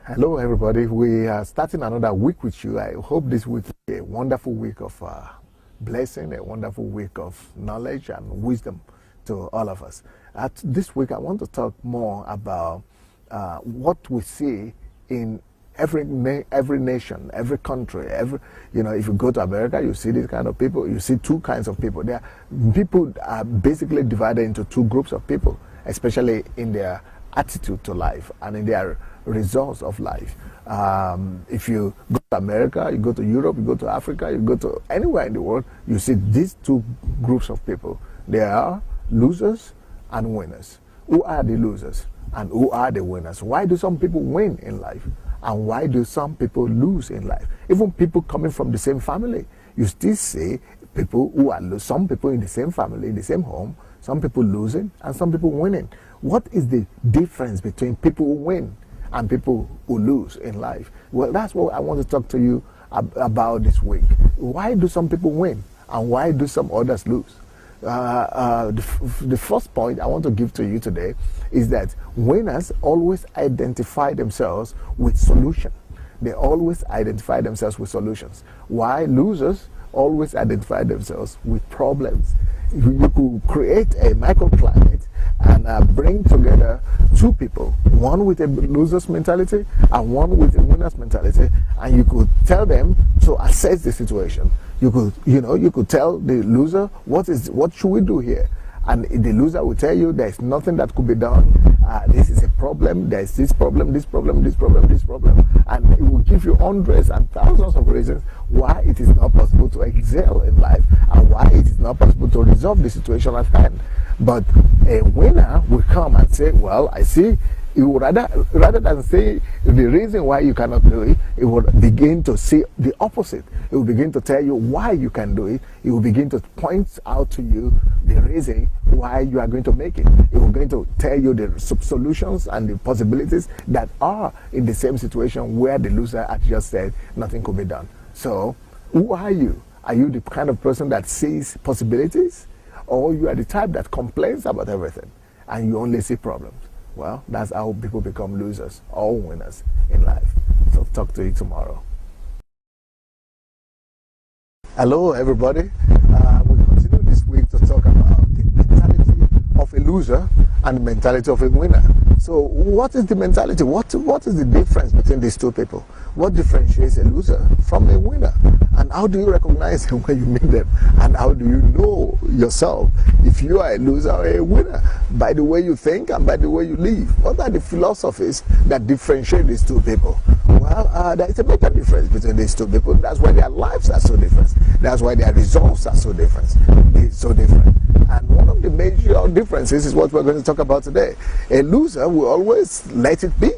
Hello, everybody. We are starting another week with you. I hope this week is a wonderful week of blessing, a wonderful week of knowledge and wisdom to all of us. This week, I want to talk more about what we see in every nation, every country. If you go to America, you see these kind of people. You see two kinds of people. People are basically divided into two groups of people, especially in their attitude to life and in their results of life. If you go to America, you go to Europe, you go to Africa, you go to anywhere in the world, you see these two groups of people. There are losers and winners. Who are the losers and who are the winners? Why do some people win in life and why do some people lose in life? Even people coming from the same family, you still see people who are some people in the same family, in the same home, some people losing and some people winning. What is the difference between people who win and people who lose in life? Well, that's what I want to talk to you about this week. Why do some people win and why do some others lose? The first point I want to give to you today is that winners always identify themselves with solutions. They always identify themselves with solutions. While losers always identify themselves with problems. You could create a microclimate and bring together two people, one with a loser's mentality and one with a winner's mentality, and you could tell them to assess the situation. You could tell the loser what should we do here, and the loser will tell you there's nothing that could be done. This is a problem. There's this problem, this problem, this problem, this problem, and it will give you hundreds and thousands of reasons why it is not possible to excel in life and why it is not possible to resolve the situation at hand. But a winner will come and say, well, I see. It would rather than say the reason why you cannot do it, it will begin to see the opposite. It will begin to tell you why you can do it. It will begin to point out to you the reason why you are going to make it. It will going to tell you the solutions and the possibilities that are in the same situation where the loser had just said nothing could be done. So, who are you? Are you the kind of person that sees possibilities, or you are the type that complains about everything and you only see problems? Well, that's how people become losers or winners in life. So talk to you tomorrow. Hello, everybody. We continue this week to talk about the mentality of a loser and the mentality of a winner. So what is the mentality? What is the difference between these two people? What differentiates a loser from a winner? And how do you recognize them when you meet them? And how do you know yourself if you are a loser or a winner? By the way you think and by the way you live. What are the philosophies that differentiate these two people? Well, there is a major difference between these two people. That's why their lives are so different. That's why their results are so different. And one of the major differences is what we're going to talk about today. A loser will always let it be.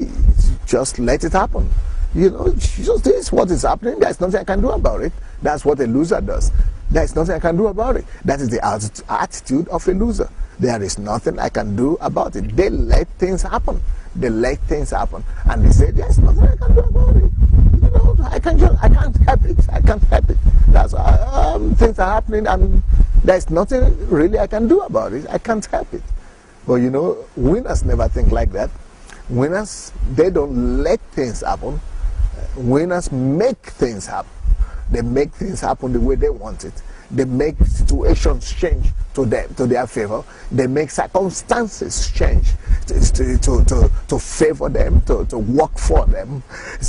Just let it happen. Just this is what is happening. There's nothing I can do about it. That's what a loser does. There's nothing I can do about it. That is the attitude of a loser. There is nothing I can do about it. They let things happen. They let things happen. And they say, there's nothing I can do about it. I can't help it. I can't help it. That's things are happening and there's nothing really I can do about it. I can't help it. But winners never think like that. Winners, they don't let things happen. Winners make things happen. They make things happen the way they want it. They make situations change to their favor. They make circumstances change to favor them, to work for them.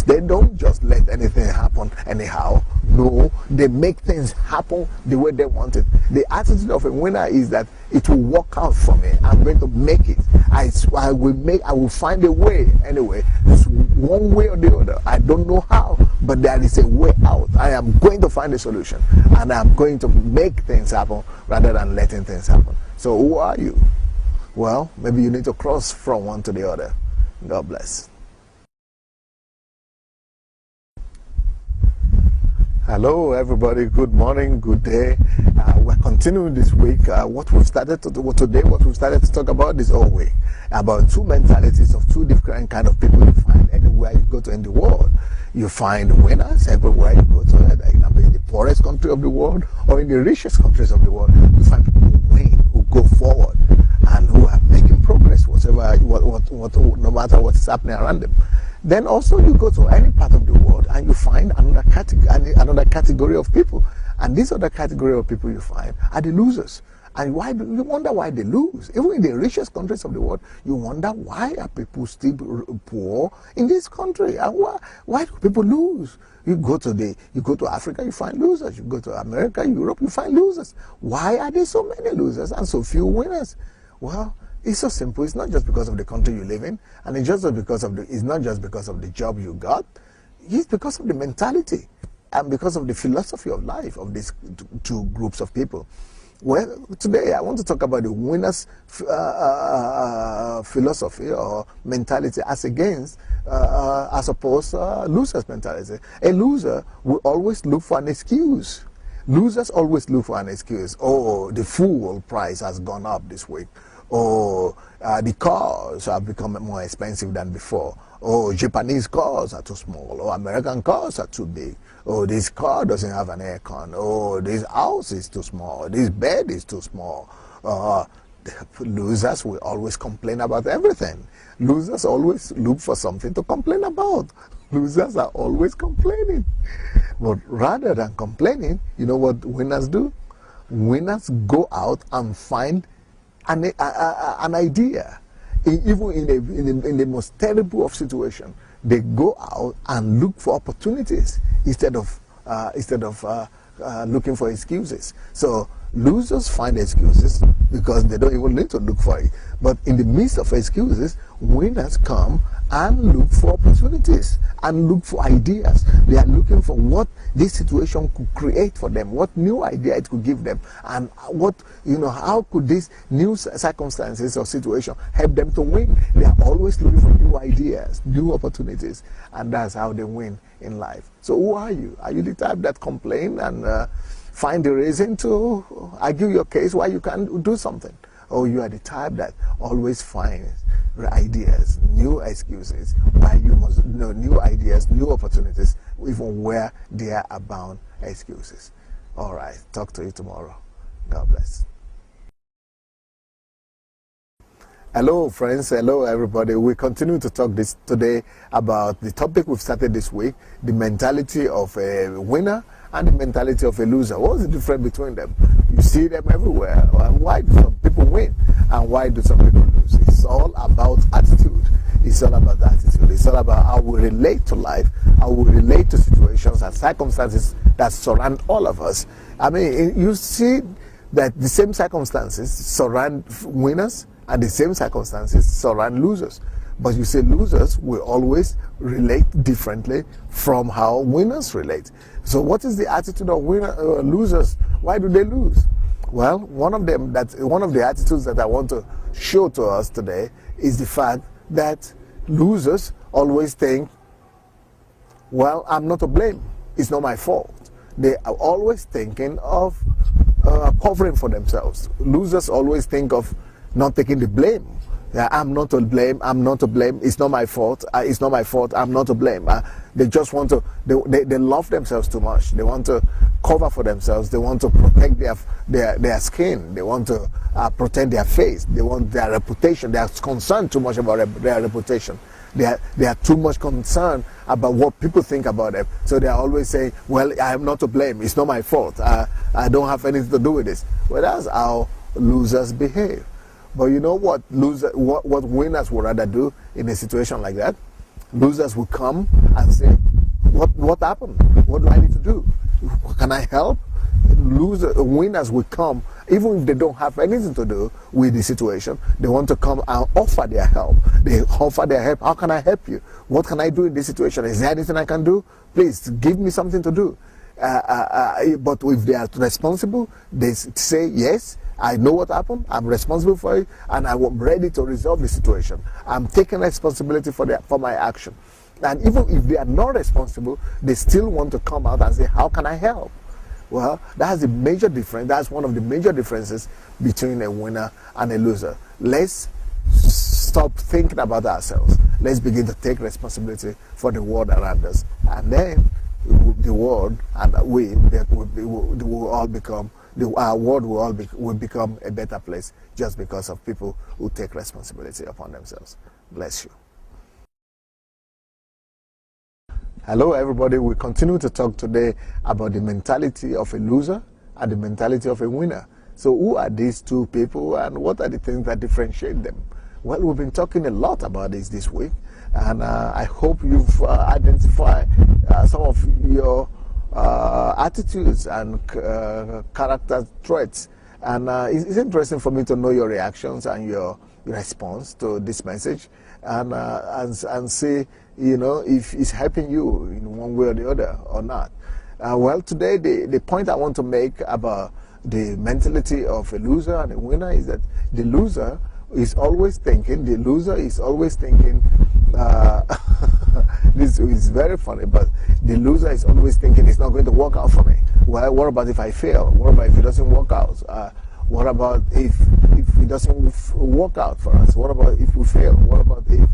They don't just let anything happen anyhow. No, they make things happen the way they want it. The attitude of a winner is that it will work out for me. I'm going to make it. I will find a way anyway. It's one way or the other. I don't know how, but there is a way out. I am going to find a solution, and I'm going to make things happen rather than letting things happen. So who are you? Well, maybe you need to cross from one to the other. God bless. Hello, everybody. Good morning. Good day. We're continuing this week. What we've started to talk about this whole week about two mentalities of two different kind of people you find anywhere you go to in the world. You find winners everywhere you go to, either in the poorest country of the world or in the richest countries of the world. You find people who win, who go forward, and who are making progress, no matter what is happening around them. Then also you go to any part of the world and you find another category of people. And this other category of people you find are the losers. And why do you wonder why they lose? Even in the richest countries of the world, you wonder why are people still poor in this country? And why do people lose? You go to Africa, you find losers. You go to America, Europe, you find losers. Why are there so many losers and so few winners? Well, it's so simple. It's not just because of the country you live in, and it's not just because of the job you got. It's because of the mentality and because of the philosophy of life of these two groups of people. Well, today I want to talk about the winner's philosophy or mentality as opposed to loser's mentality. A loser will always look for an excuse. Losers always look for an excuse. Oh, the fuel price has gone up this week. Oh, the cars have become more expensive than before. Oh, Japanese cars are too small. Oh, American cars are too big. Oh, this car doesn't have an aircon. Oh, this house is too small. This bed is too small. Losers will always complain about everything. Losers always look for something to complain about. Losers are always complaining. But rather than complaining, you know what winners do? Winners go out and find an idea. Even in the most terrible of situations, they go out and look for opportunities instead of looking for excuses. So losers find excuses because they don't even need to look for it. But in the midst of excuses, winners come and look for opportunities and look for ideas. They are looking for what this situation could create for them, what new idea it could give them, and how could these new circumstances or situation help them to win. They are always looking for new ideas, new opportunities, and that's how they win in life. So who are you? Are you the type that complain and find the reason to argue your case why you can't do something? Or you are the type that always finds ideas, new excuses, why you must new ideas, new opportunities, even where there are bound excuses. All right, talk to you tomorrow. God bless. Hello friends, hello everybody. We continue to talk this today about the topic we've started this week, the mentality of a winner and the mentality of a loser. What's the difference between them? You see them everywhere. Why do some people win and why do some people lose? It's all about attitude. It's all about attitude. It's all about how we relate to life, how we relate to situations and circumstances that surround all of us. I mean, you see that the same circumstances surround winners and the same circumstances surround losers. But you say losers will always relate differently from how winners relate. So what is the attitude of losers? Why do they lose? Well, one of the attitudes that I want to show to us today is the fact that losers always think, well, I'm not to blame. It's not my fault. They are always thinking of covering for themselves. Losers always think of not taking the blame. Yeah, I'm not to blame. I'm not to blame. It's not my fault. It's not my fault. I'm not to blame. They just want to. They love themselves too much. They want to cover for themselves. They want to protect their skin. They want to protect their face. They want their reputation. They are concerned too much about their reputation. They are too much concerned about what people think about them. So they are always saying, "Well, I am not to blame. It's not my fault. I don't have anything to do with this." Well, that's how losers behave. But you know what what winners would rather do in a situation like that? Losers will come and say, what happened? What do I need to do? Can I help? Winners will come, even if they don't have anything to do with the situation. They want to come and offer their help. They offer their help. How can I help you? What can I do in this situation? Is there anything I can do? Please give me something to do. But if they are responsible, they say, yes, I know what happened, I'm responsible for it, and I'm ready to resolve the situation. I'm taking responsibility for my action. And even if they are not responsible, they still want to come out and say, how can I help? Well, that's a major difference. That's one of the major differences between a winner and a loser. Let's stop thinking about ourselves. Let's begin to take responsibility for the world around us. And then the world and our world will become a better place just because of people who take responsibility upon themselves. Bless you. Hello everybody, we continue to talk today about the mentality of a loser and the mentality of a winner. So who are these two people and what are the things that differentiate them? Well, we've been talking a lot about this week, and I hope you've identified some of your attitudes and character traits. And it's interesting for me to know your reactions and your response to this message, and see, you know, if it's helping you in one way or the other or not. Well, today the point I want to make about the mentality of a loser and a winner is that the loser is always thinking, this is very funny, but the loser is always thinking it's not going to work out for me. Well, what about if I fail? What about if it doesn't work out? What about if it doesn't work out for us? What about if we fail? What about if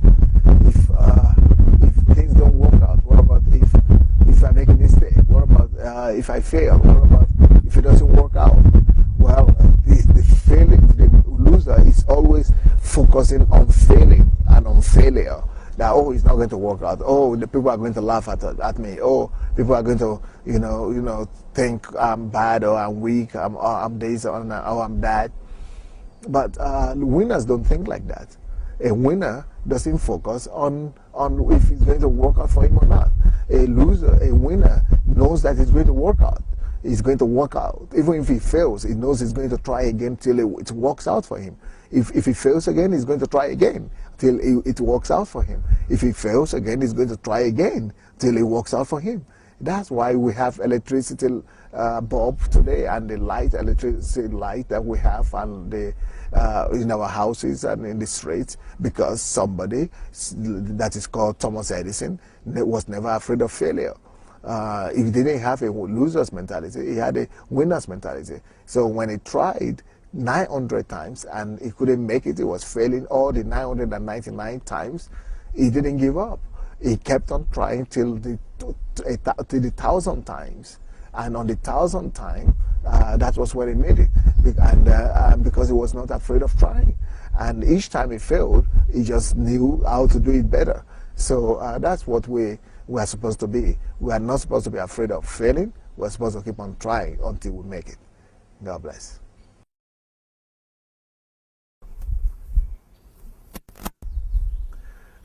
things don't work out? What about if I make a mistake? What about if I fail? What about if it doesn't work out? Well, the loser is always focusing on failing and on failure. That, oh, it's not going to work out. Oh, the people are going to laugh at me. Oh, people are going to, you know, think I'm bad or I'm weak. I'm this or I'm that. But winners don't think like that. A winner doesn't focus on if it's going to work out for him or not. A winner knows that it's going to work out. It's going to work out. Even if he fails, he knows he's going to try again till it works out for him. If he fails again, he's going to try again till it works out for him. If he fails again, he's going to try again till it works out for him. That's why we have electricity bulb today, and the electricity light that we have, and the in our houses and in the streets, because somebody that is called Thomas Edison was never afraid of failure. He didn't have a loser's mentality, he had a winner's mentality. So when he tried 900 times and he couldn't make it, he was failing all the 999 times, he didn't give up. He kept on trying till the 1,000th times. And on the 1,000th time, that was when he made it. And because he was not afraid of trying. And each time he failed, he just knew how to do it better. So that's what we are supposed to be. We are not supposed to be afraid of failing. We're supposed to keep on trying until we make it. God bless.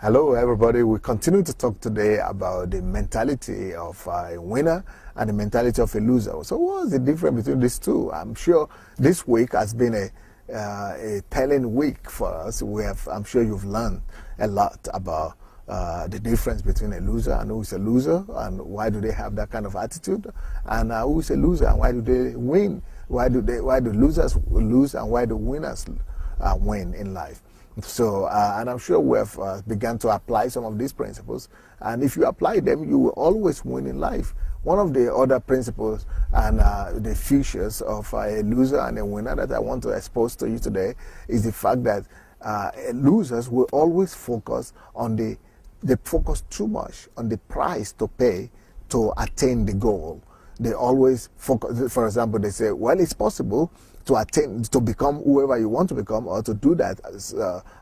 Hello everybody, we continue to talk today about the mentality of a winner and the mentality of a loser. So what is the difference between these two? I'm sure this week has been a telling week for us. I'm sure you've learned a lot about the difference between a loser and who is a loser, and why do they have that kind of attitude, and who is a loser and why do they win? Why do losers lose and why do winners win in life? So, and I'm sure we have begun to apply some of these principles. And if you apply them, you will always win in life. One of the other principles and the features of a loser and a winner that I want to expose to you today is the fact that losers will always focus on they focus too much on the price to pay to attain the goal. They always focus, for example, they say, well, it's possible to become whoever you want to become, or to do that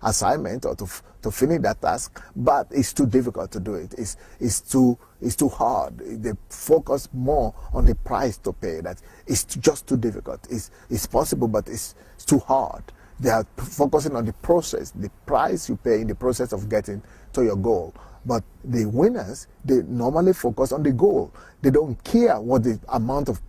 assignment, or to finish that task, but it's too difficult to do it. It's too hard. They focus more on the price to pay. That it's just too difficult. It's possible, but it's too hard. They are focusing on the process, the price you pay in the process of getting to your goal. But the winners, they normally focus on the goal. They don't care what the amount of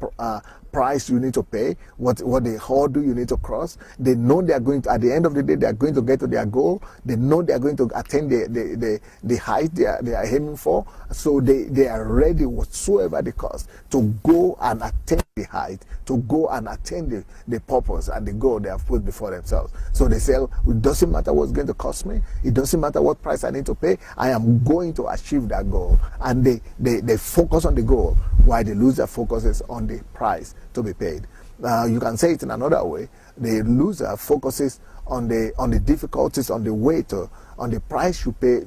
price you need to pay, what the hurdle you need to cross. They know they are going to, at the end of the day, they are going to get to their goal. They know they are going to attain the height they are aiming for. So they are ready, whatsoever the cost, to go and attain the height, to go and attain the purpose and the goal they have put before themselves. So they say, it doesn't matter what's going to cost me. It doesn't matter what price I need to pay. I am going to achieve that goal. And they focus on the goal, while the loser focuses on the price to be paid. You can say it in another way. The loser focuses on the difficulties, on the way to, on the price you pay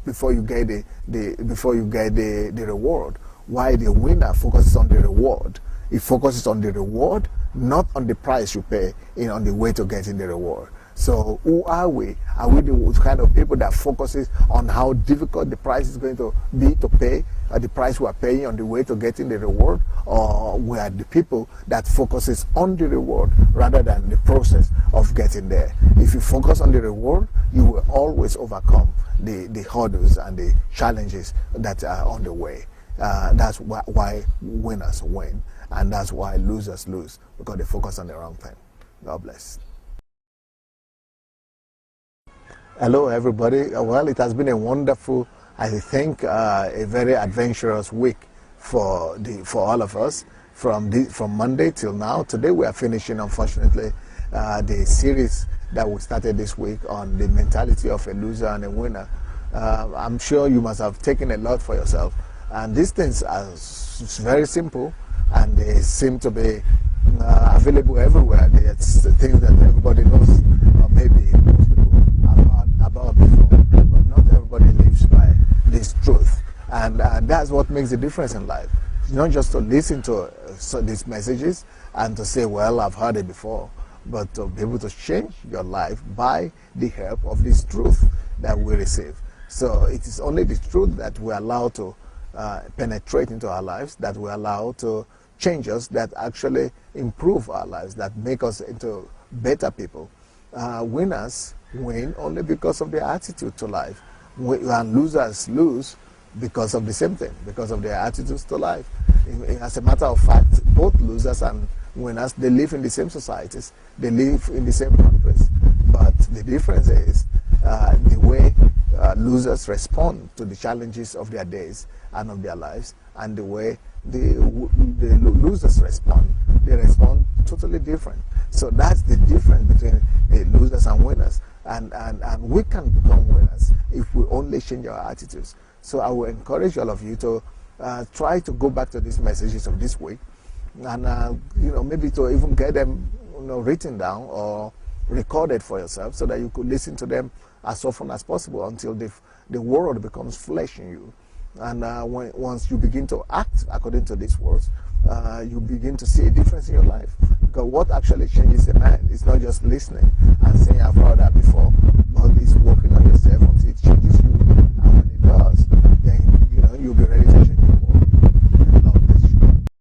before you get the reward. While the winner focuses on the reward. It focuses on the reward, not on the price you pay on the way to getting the reward. So who are we? Are we the kind of people that focuses on how difficult the price is going to be to pay, the price we are paying on the way to getting the reward, or we are the people that focuses on the reward rather than the process of getting there? If you focus on the reward, you will always overcome the hurdles and the challenges that are on the way. That's why winners win, and that's why losers lose, because they focus on the wrong thing. God bless. Hello, everybody. Well, it has been a wonderful, I think, a very adventurous week for all of us from Monday till now. Today we are finishing, unfortunately, the series that we started this week on the mentality of a loser and a winner. I'm sure you must have taken a lot for yourself, and these things are very simple, and they seem to be available everywhere. It's the things that everybody knows, or maybe most people about before, but not everybody lives by this truth, and that's what makes the difference in life. It's not just to listen to these messages and to say, well, I've heard it before, but to be able to change your life by the help of this truth that we receive. So it is only the truth that we allow to penetrate into our lives, that we allow to change us, that actually improve our lives, that make us into better people. Winners win only because of their attitude to life, and losers lose because of the same thing, because of their attitudes to life. As a matter of fact, both losers and winners, they live in the same societies, they live in the same countries, but the difference is the way losers respond to the challenges of their days and of their lives, and the way the losers respond. They respond totally different. So that's the difference between the losers and winners. And we can become winners if we only change our attitudes. So I will encourage all of you to try to go back to these messages of this week, and maybe to even get them written down or recorded for yourself, so that you could listen to them as often as possible until the word becomes flesh in you. And once you begin to act according to these words, you begin to see a difference in your life. Because what actually changes a man is not just listening and saying, I've heard that